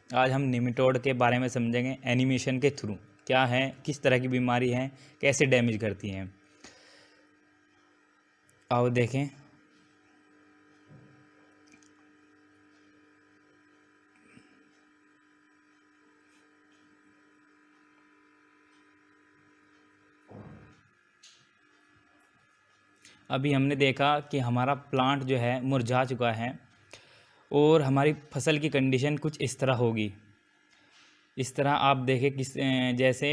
आज हम निमेटोड के बारे में समझेंगे एनिमेशन के थ्रू। क्या है, किस तरह की बीमारी है, कैसे डैमेज करती हैं, आओ देखें। अभी हमने देखा कि हमारा प्लांट जो है मुरझा चुका है और हमारी फसल की कंडीशन कुछ इस तरह होगी। इस तरह आप देखें जैसे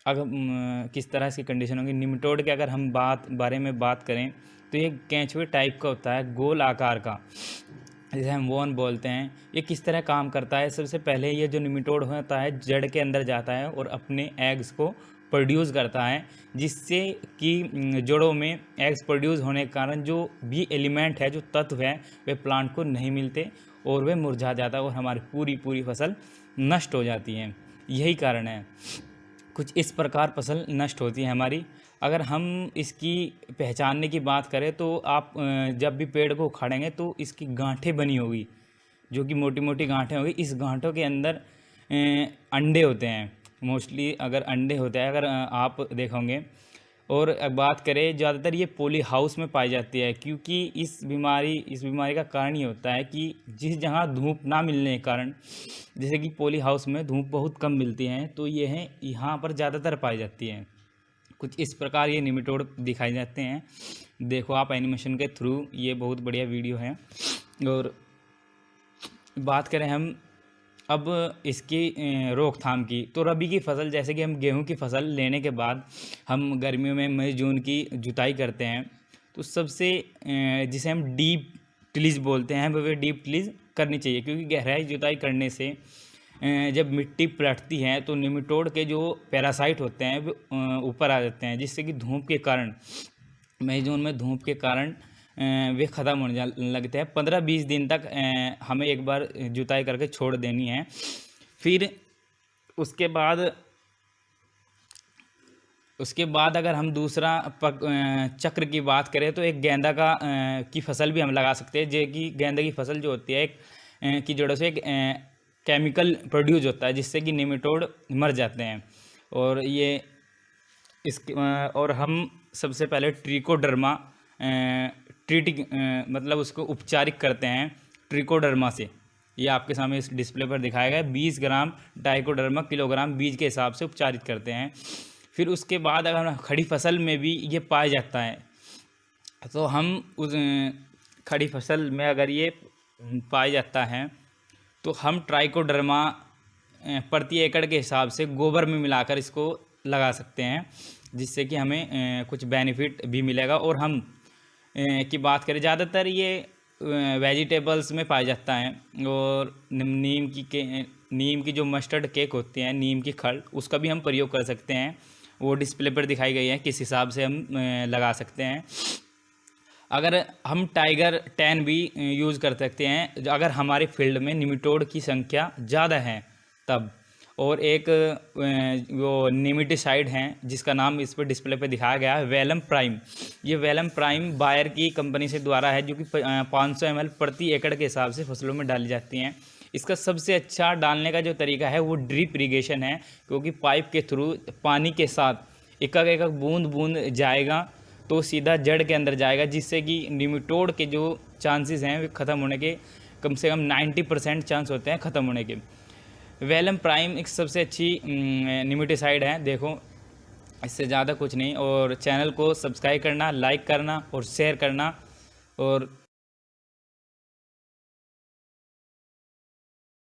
अगर किस तरह इसकी कंडीशन होगी। निमेटोड के अगर हम बारे में बात करें तो ये केंचुए टाइप का होता है, गोल आकार का, जिसे हम वॉर्म बोलते हैं। ये किस तरह काम करता है, सबसे पहले ये जो निमेटोड होता है जड़ के अंदर जाता है और अपने एग्स को प्रोड्यूस करता है, जिससे कि जड़ों में एग्स प्रोड्यूस होने के कारण जो भी एलिमेंट है, जो तत्व है, वे प्लांट को नहीं मिलते और वे मुरझा जाता है और हमारी पूरी फसल नष्ट हो जाती है। यही कारण है, कुछ इस प्रकार फसल नष्ट होती है हमारी। अगर हम इसकी पहचानने की बात करें तो आप जब भी पेड़ को उखाड़ेंगे तो इसकी गांठें बनी होगी, जो कि मोटी मोटी गांठें होगी। इस गांठों के अंदर अंडे होते हैं, मोस्टली अगर अंडे होते हैं, अगर आप देखोगे। और बात करें, ज़्यादातर ये पॉली हाउस में पाई जाती है, क्योंकि इस बीमारी का कारण ये होता है कि जिस जगह धूप ना मिलने के कारण, जैसे कि पॉली हाउस में धूप बहुत कम मिलती है, तो ये है यहाँ पर ज़्यादातर पाई जाती है। कुछ इस प्रकार ये निमेटोड दिखाए जाते हैं। देखो आप एनिमेशन के थ्रू, ये बहुत बढ़िया वीडियो है। और बात करें हम अब इसकी रोकथाम की, तो रबी की फसल, जैसे कि हम गेहूं की फसल लेने के बाद हम गर्मियों में मई जून की जुताई करते हैं, तो सबसे जिसे हम डीप टिलीज बोलते हैं, वह डीप टिलीज करनी चाहिए, क्योंकि गहराई जुताई करने से जब मिट्टी पलटती है तो निमेटोड के जो पैरासाइट होते हैं वो ऊपर आ जाते हैं, जिससे कि धूप के कारण, मई जून में धूप के कारण वे ख़त्म होने लगते हैं। 15-20 दिन तक हमें एक बार जुताई करके छोड़ देनी है। फिर उसके बाद अगर हम दूसरा चक्र की बात करें तो एक गेंदा की फसल भी हम लगा सकते हैं। जो कि गेंदा की फसल जो होती है, एक की जड़ों से एक केमिकल प्रोड्यूस होता है, जिससे कि निमेटोड मर जाते हैं। और ये और हम सबसे पहले ट्रिकोडर्मा मतलब उसको उपचारित करते हैं ट्रिकोडर्मा से। ये आपके सामने इस डिस्प्ले पर दिखाया गया है। 20 ग्राम ट्राइकोडर्मा किलोग्राम बीज के हिसाब से उपचारित करते हैं। फिर उसके बाद अगर खड़ी फसल में भी ये पाया जाता है, तो हम उस खड़ी फसल में अगर ये पाया जाता है तो हम ट्राइकोडर्मा प्रति एकड़ के हिसाब से गोबर में मिलाकर इसको लगा सकते हैं, जिससे कि हमें कुछ बेनिफिट भी मिलेगा। और हम की बात करें, ज़्यादातर ये वेजिटेबल्स में पाया जाता है। और नीम की जो मस्टर्ड केक होती है, नीम की खल, उसका भी हम प्रयोग कर सकते हैं। वो डिस्प्ले पर दिखाई गई है, किस हिसाब से हम लगा सकते हैं। अगर हम टाइगर 10 भी यूज़ कर सकते हैं अगर हमारे फील्ड में निमेटोड की संख्या ज़्यादा है तब। और एक वो निमेटिसाइड हैं, जिसका नाम इस पर डिस्प्ले पे दिखाया गया है, वेलम प्राइम। ये वेलम प्राइम बायर की कंपनी से द्वारा है, जो कि 500 ml प्रति एकड़ के हिसाब से फसलों में डाली जाती हैं। इसका सबसे अच्छा डालने का जो तरीका है वो ड्रिप इरीगेशन है, क्योंकि पाइप के थ्रू पानी के साथ एक एक बूंद बूंद जाएगा, तो सीधा जड़ के अंदर जाएगा, जिससे कि निमेटोड के जो चांसेस हैं वे ख़त्म होने के कम से कम 90% चांस होते हैं ख़त्म होने के। वेलम प्राइम एक सबसे अच्छी निमेटिसाइड है। देखो, इससे ज़्यादा कुछ नहीं। और चैनल को सब्सक्राइब करना, लाइक करना और शेयर करना। और